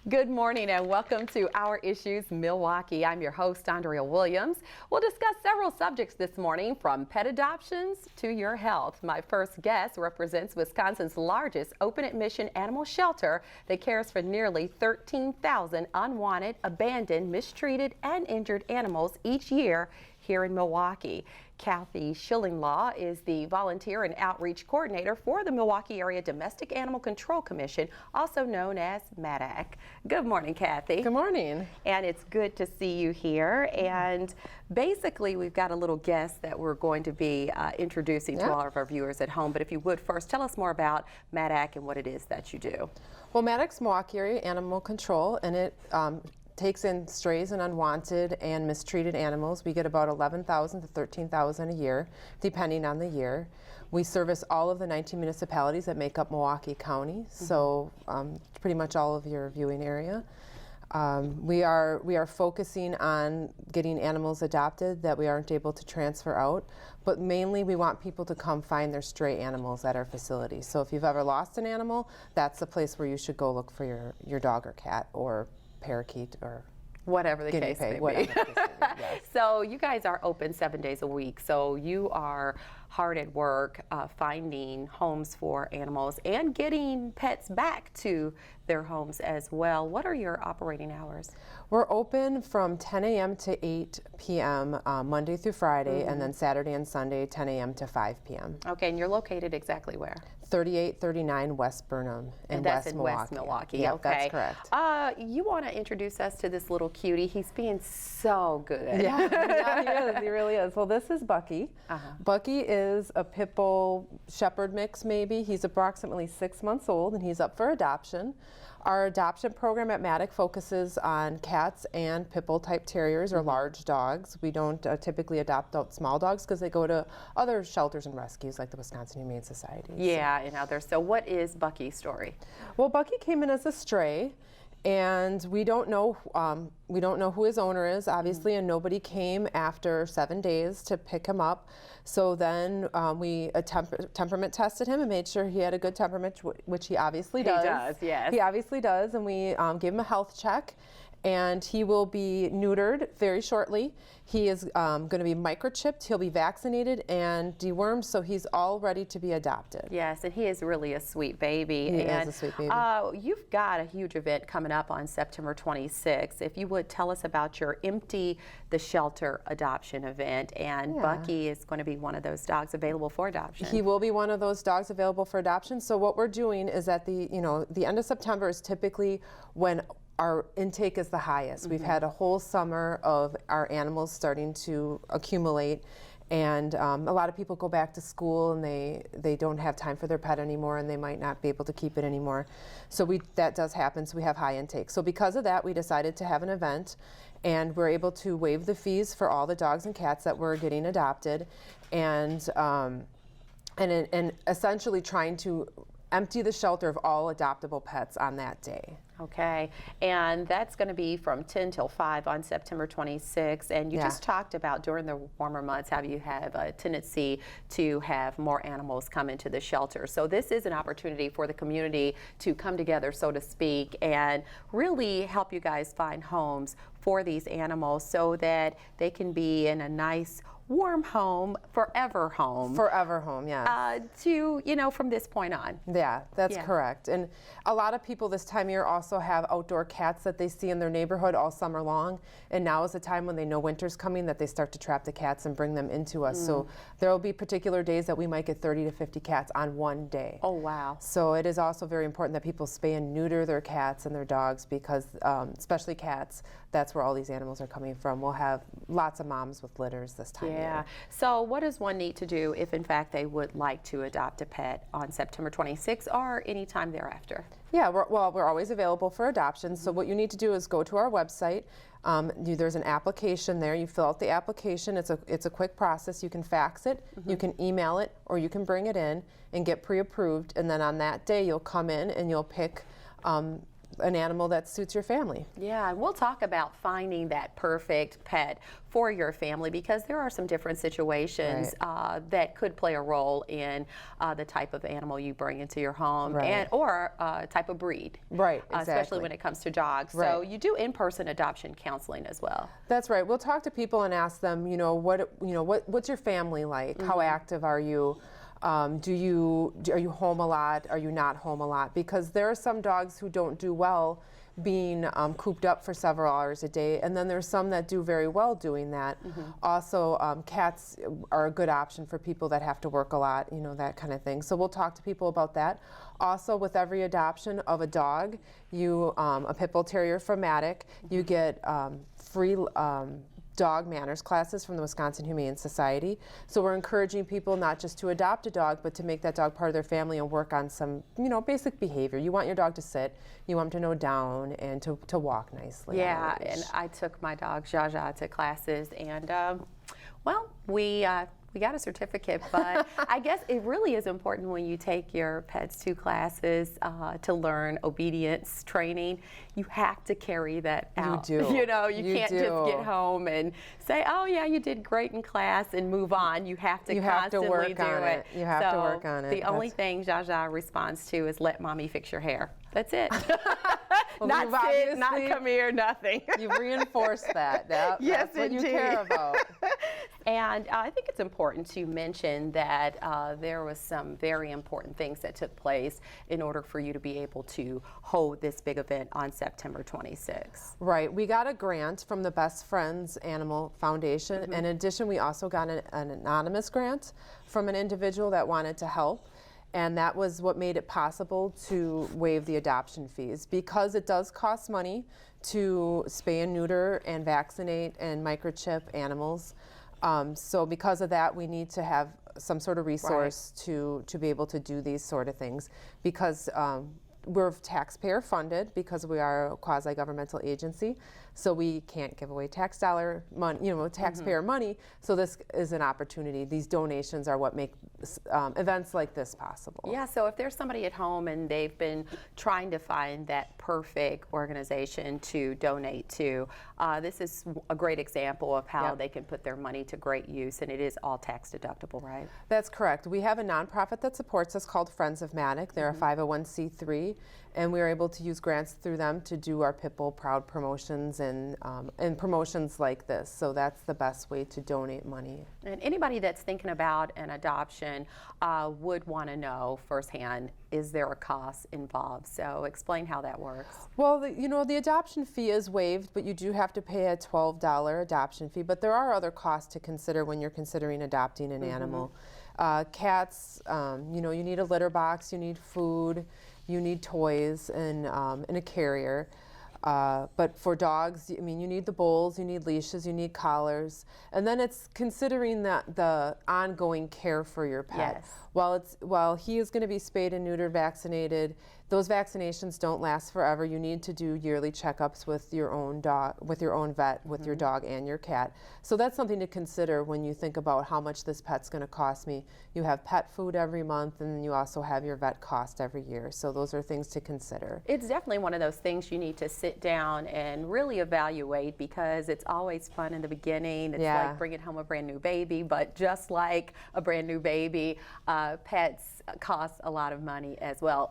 Good morning and welcome to Our Issues Milwaukee. I'm your host, Andrea Williams. We'll discuss several subjects this morning, from pet adoptions to your health. My first guest represents Wisconsin's largest open admission animal shelter that cares for nearly 13,000 unwanted, abandoned, mistreated, and injured animals each year here in Milwaukee. Kathy Shillinglaw is the Volunteer and Outreach Coordinator for the Milwaukee Area Domestic Animal Control Commission, also known as MADACC. Good morning, Kathy. Good morning. And it's good to see you here. And basically, we've got a little guest that we're going to be introducing to all of our viewers at home. But if you would first tell us more about MADACC and what it is that you do. Well, MADACC's Milwaukee Area Animal Control, and it takes in strays and unwanted and mistreated animals. We get about 11,000 to 13,000 a year, depending on the year. We service all of the 19 municipalities that make up Milwaukee County, so pretty much all of your viewing area. We are focusing on getting animals adopted that we aren't able to transfer out, but mainly we want people to come find their stray animals at our facility. So if you've ever lost an animal, that's the place where you should go look for your dog or cat or parakeet or whatever the case may be. Yes. So you guys are open 7 days a week. So you are hard at work finding homes for animals and getting pets back to their homes as well. What are your operating hours? We're open from 10 a.m. to 8 p.m. Monday through Friday, and then Saturday and Sunday 10 a.m. to 5 p.m. Okay, and you're located exactly where? 3839 West Burnham in West Milwaukee. West Milwaukee. Yep, okay, that's correct. You want to introduce us to this little cutie? He's being so good. Yeah, he is. He really is. Well, this is Bucky. Bucky is a pit bull shepherd mix, maybe. He's approximately 6 months old, and he's up for adoption. Our adoption program at MADACC focuses on cats and pit bull type terriers or large dogs. We don't typically adopt out small dogs because they go to other shelters and rescues like the Wisconsin Humane Society. Yeah, and others. So what is Bucky's story? Well, Bucky came in as a stray, and we don't know who his owner is, obviously, and nobody came after 7 days to pick him up. So then we temperament tested him and made sure he had a good temperament, which he obviously does. He does, yes. He obviously does, and we gave him a health check, and he will be neutered very shortly. He is going to be microchipped, he'll be vaccinated and dewormed, so he's all ready to be adopted. Yes, and he is really a sweet baby. He is a sweet baby. You've got a huge event coming up on September 26th. If you would tell us about your Empty the Shelter adoption event, and Bucky is going to be one of those dogs available for adoption. He will be one of those dogs available for adoption. So what we're doing is at the end of September is typically when our intake is the highest. We've had a whole summer of our animals starting to accumulate, and a lot of people go back to school and they don't have time for their pet anymore, and they might not be able to keep it anymore. So that does happen, so we have high intake. So because of that, we decided to have an event, and we're able to waive the fees for all the dogs and cats that were getting adopted, and essentially trying to empty the shelter of all adoptable pets on that day. Okay, and that's going to be from 10 till 5 on September 26th. And you just talked about during the warmer months how you have a tendency to have more animals come into the shelter. So this is an opportunity for the community to come together, so to speak, and really help you guys find homes for these animals so that they can be in a nice warm home, forever home. Forever home, yeah. From this point on. Yeah, that's correct. And a lot of people this time of year also have outdoor cats that they see in their neighborhood all summer long. And now is the time when they know winter's coming that they start to trap the cats and bring them into us. So there will be particular days that we might get 30 to 50 cats on one day. Oh, wow. So it is also very important that people spay and neuter their cats and their dogs because, especially cats, that's where all these animals are coming from. We'll have lots of moms with litters this time of year. So what does one need to do if, in fact, they would like to adopt a pet on September 26th or any time thereafter? Yeah, we're always available for adoption. So what you need to do is go to our website. There's an application there. You fill out the application. It's a quick process. You can fax it, you can email it, or you can bring it in and get pre-approved. And then on that day, you'll come in and you'll pick an animal that suits your family. Yeah, and we'll talk about finding that perfect pet for your family, because there are some different situations that could play a role in the type of animal you bring into your home, and or type of breed. Right, exactly. Especially when it comes to dogs. So you do in-person adoption counseling as well. That's right. We'll talk to people and ask them, what's your family like? How active are you? Are you home a lot? Are you not home a lot? Because there are some dogs who don't do well being cooped up for several hours a day, and then there's some that do very well doing that. Also, cats are a good option for people that have to work a lot, that kind of thing. So we'll talk to people about that. Also, with every adoption of a dog, a pit bull terrier from MADACC, you get free dog manners classes from the Wisconsin Humane Society. So we're encouraging people not just to adopt a dog, but to make that dog part of their family and work on some, basic behavior. You want your dog to sit, you want him to know down, and to walk nicely. Yeah, and I took my dog Jaja to classes, and well, we got a certificate, but I guess it really is important when you take your pets to classes to learn obedience training. You have to carry that out. You do. You can't just get home and say, "Oh yeah, you did great in class," and move on. You have to constantly work do on it. You have to work on it. The only thing Jaja responds to is, "Let mommy fix your hair." That's it. Well, not sit, not come here, nothing. You've reinforced that. Yes, that's what indeed. you care about. And I think it's important to mention that there was some very important things that took place in order for you to be able to hold this big event on September 26th. Right. We got a grant from the Best Friends Animal Foundation. In addition, we also got an anonymous grant from an individual that wanted to help. And that was what made it possible to waive the adoption fees, because it does cost money to spay and neuter and vaccinate and microchip animals. So because of that, we need to have some sort of resource to be able to do these sort of things, because we're taxpayer funded, because we are a quasi-governmental agency. So we can't give away tax dollar money, taxpayer money. So this is an opportunity. These donations are what make events like this possible. Yeah, so if there's somebody at home and they've been trying to find that perfect organization to donate to, this is a great example of how they can put their money to great use, and it is all tax deductible, right? That's correct. We have a nonprofit that supports us called Friends of MADACC. They're a 501c3, and we are able to use grants through them to do our Pit Bull Proud promotions and promotions like this. So that's the best way to donate money. And anybody that's thinking about an adoption would want to know firsthand, is there a cost involved? So explain how that works. Well, the adoption fee is waived, but you do have to pay a $12 adoption fee. But there are other costs to consider when you're considering adopting an animal. Cats, you need a litter box, you need food, you need toys, and a carrier. But for dogs, you need the bowls, you need leashes, you need collars, and then it's considering the ongoing care for your pet. Yes. While he is going to be spayed and neutered, vaccinated, those vaccinations don't last forever. You need to do yearly checkups with your own dog, with your own vet, with your dog and your cat. So that's something to consider when you think about how much this pet's going to cost me. You have pet food every month, and then you also have your vet cost every year. So those are things to consider. It's definitely one of those things you need to sit down and really evaluate, because it's always fun in the beginning. It's like bringing home a brand new baby, but just like a brand new baby, pets cost a lot of money as well.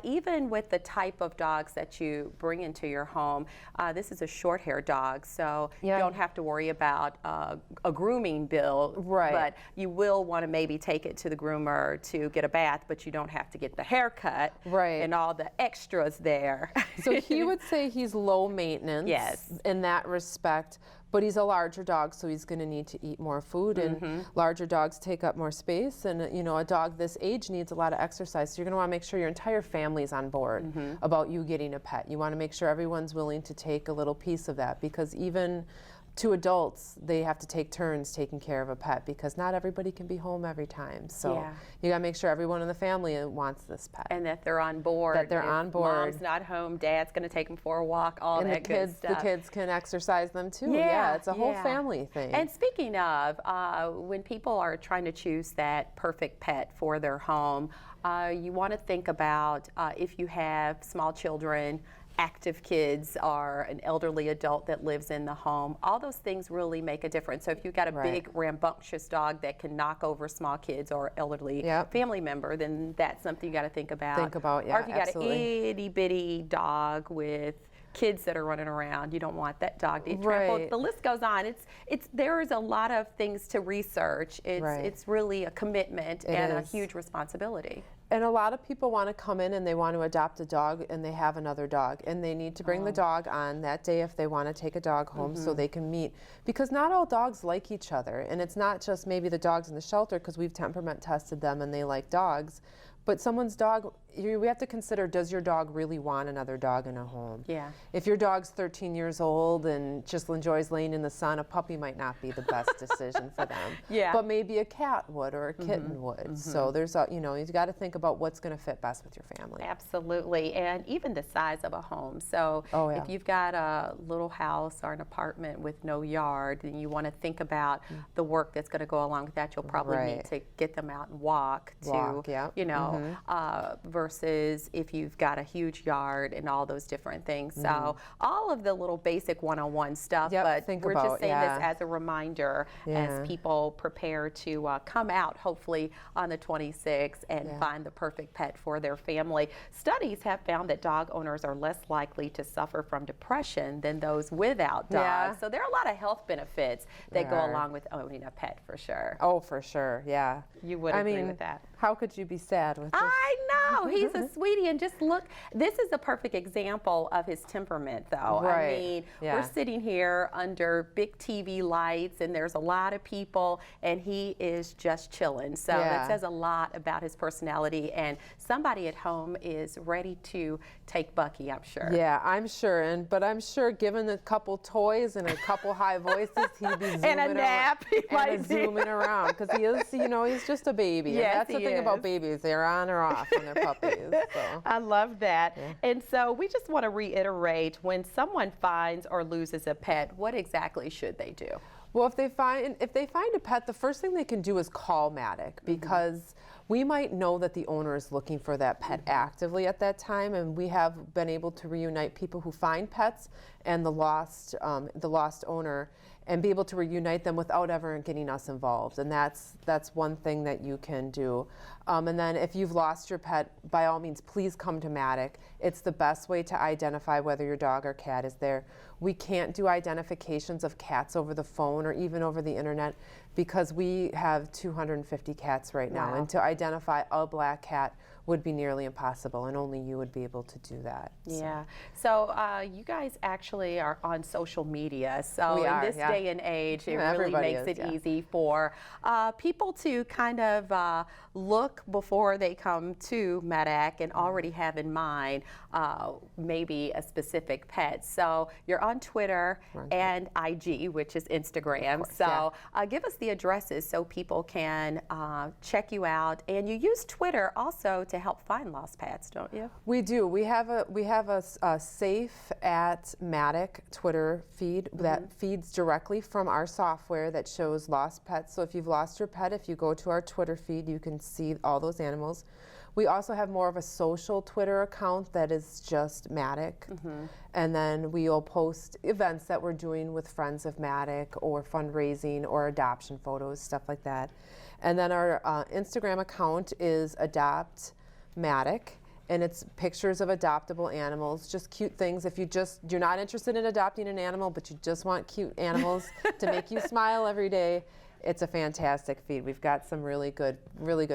Even with the type of dogs that you bring into your home, this is a short-haired dog, so you don't have to worry about a grooming bill. Right. But you will want to maybe take it to the groomer to get a bath, but you don't have to get the haircut and all the extras there. So he would say he's low maintenance in that respect. But he's a larger dog, so he's going to need to eat more food, and larger dogs take up more space. And a dog this age needs a lot of exercise. So you're going to want to make sure your entire family's on board about you getting a pet. You want to make sure everyone's willing to take a little piece of that, because even to adults, they have to take turns taking care of a pet, because not everybody can be home every time. So you got to make sure everyone in the family wants this pet. And that they're on board. That they're on board. Mom's not home, Dad's going to take them for a walk, all that good stuff. The kids can exercise them too. Yeah, it's a whole family thing. And speaking of, when people are trying to choose that perfect pet for their home, you want to think about if you have small children, active kids or an elderly adult that lives in the home. All those things really make a difference. So if you've got a big rambunctious dog that can knock over small kids or elderly family member, then that's something you got to think about. Yeah, or if you got an itty bitty dog with kids that are running around, you don't want that dog to get trampled. The list goes on. There is a lot of things to research. It's really a commitment and a huge responsibility. And a lot of people want to come in and they want to adopt a dog and they have another dog and they need to bring the dog on that day if they want to take a dog home so they can meet, because not all dogs like each other, and it's not just maybe the dogs in the shelter because we've temperament tested them and they like dogs, but someone's dog, we have to consider, does your dog really want another dog in a home? Yeah. If your dog's 13 years old and just enjoys laying in the sun, a puppy might not be the best decision for them. But maybe a cat would or a kitten would. So there's a, you've got to think about what's going to fit best with your family. Absolutely. And even the size of a home. So if you've got a little house or an apartment with no yard, then you want to think about the work that's going to go along with that. You'll probably need to get them out and walk versus if you've got a huge yard and all those different things. So all of the little basic one-on-one stuff, but we're just saying this as a reminder as people prepare to come out hopefully on the 26th and find the perfect pet for their family. Studies have found that dog owners are less likely to suffer from depression than those without dogs. So there are a lot of health benefits that go along with owning a pet, for sure. Oh, for sure, yeah. You would agree with that. How could you be sad with this? I know, he's a sweetie, and just look, this is a perfect example of his temperament, though. I mean, we're sitting here under big TV lights, and there's a lot of people, and he is just chilling. So that says a lot about his personality, and somebody at home is ready to take Bucky, I'm sure. Yeah, I'm sure, but I'm sure given a couple toys and a couple high voices, he'd be zooming and a nap, zooming around, because he is, he's just a baby. Yes, and that's the thing about babies, they're on or off when they're puppies. So. I love that. And so we just want to reiterate, when someone finds or loses a pet, what exactly should they do? Well, if they find a pet, the first thing they can do is call MADACC, because we might know that the owner is looking for that pet actively at that time, and we have been able to reunite people who find pets and the lost owner, and be able to reunite them without ever getting us involved. And that's one thing that you can do. And then if you've lost your pet, by all means, please come to MADACC. It's the best way to identify whether your dog or cat is there. We can't do identifications of cats over the phone or even over the internet, because we have 250 cats right now. And to identify a black cat would be nearly impossible, and only you would be able to do that. Yeah. So you guys actually are on social media. So in this day and age, it really makes it easy for people to kind of look before they come to MADACC and already have in mind maybe a specific pet. So you're on Twitter and IG, which is Instagram. Course, so give us the addresses so people can check you out. And you use Twitter also to help find lost pets, don't you? We do. We have a Safe at MADACC Twitter feed that feeds directly from our software that shows lost pets. So if you've lost your pet, if you go to our Twitter feed, you can see all those animals. We also have more of a social Twitter account that is just MADACC. And then we'll post events that we're doing with friends of MADACC, or fundraising, or adoption photos, stuff like that. And then our Instagram account is Adopt MADACC, and it's pictures of adoptable animals, just cute things. If you're not interested in adopting an animal, but you just want cute animals to make you smile every day, it's a fantastic feed. We've got some really good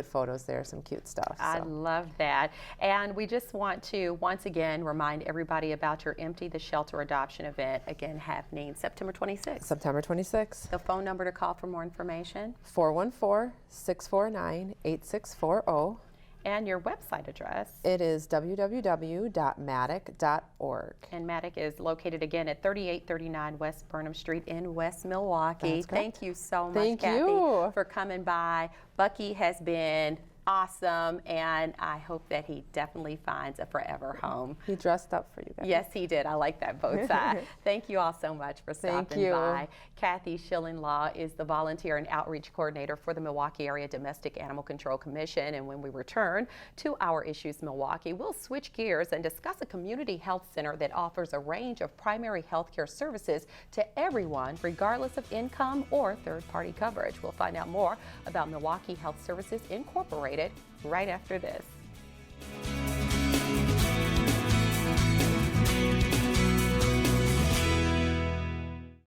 photos there, some cute stuff. I love that. And we just want to once again remind everybody about your Empty the Shelter adoption event, again happening September 26th. September 26th. The phone number to call for more information? 414-649-8640. And your website address? It is www.madacc.org. And MADACC is located again at 3839 West Burnham Street in West Milwaukee. Thank you so much, Kathy, for coming by. Bucky has been awesome, and I hope that he definitely finds a forever home. He dressed up for you guys. Yes, he did. I like that bow tie. Thank you all so much for stopping by. Kathy Shillinglaw is the Volunteer and Outreach Coordinator for the Milwaukee Area Domestic Animal Control Commission. And when we return to Our Issues Milwaukee, we'll switch gears and discuss a community health center that offers a range of primary health care services to everyone, regardless of income or third-party coverage. We'll find out more about Milwaukee Health Services Incorporated right after this.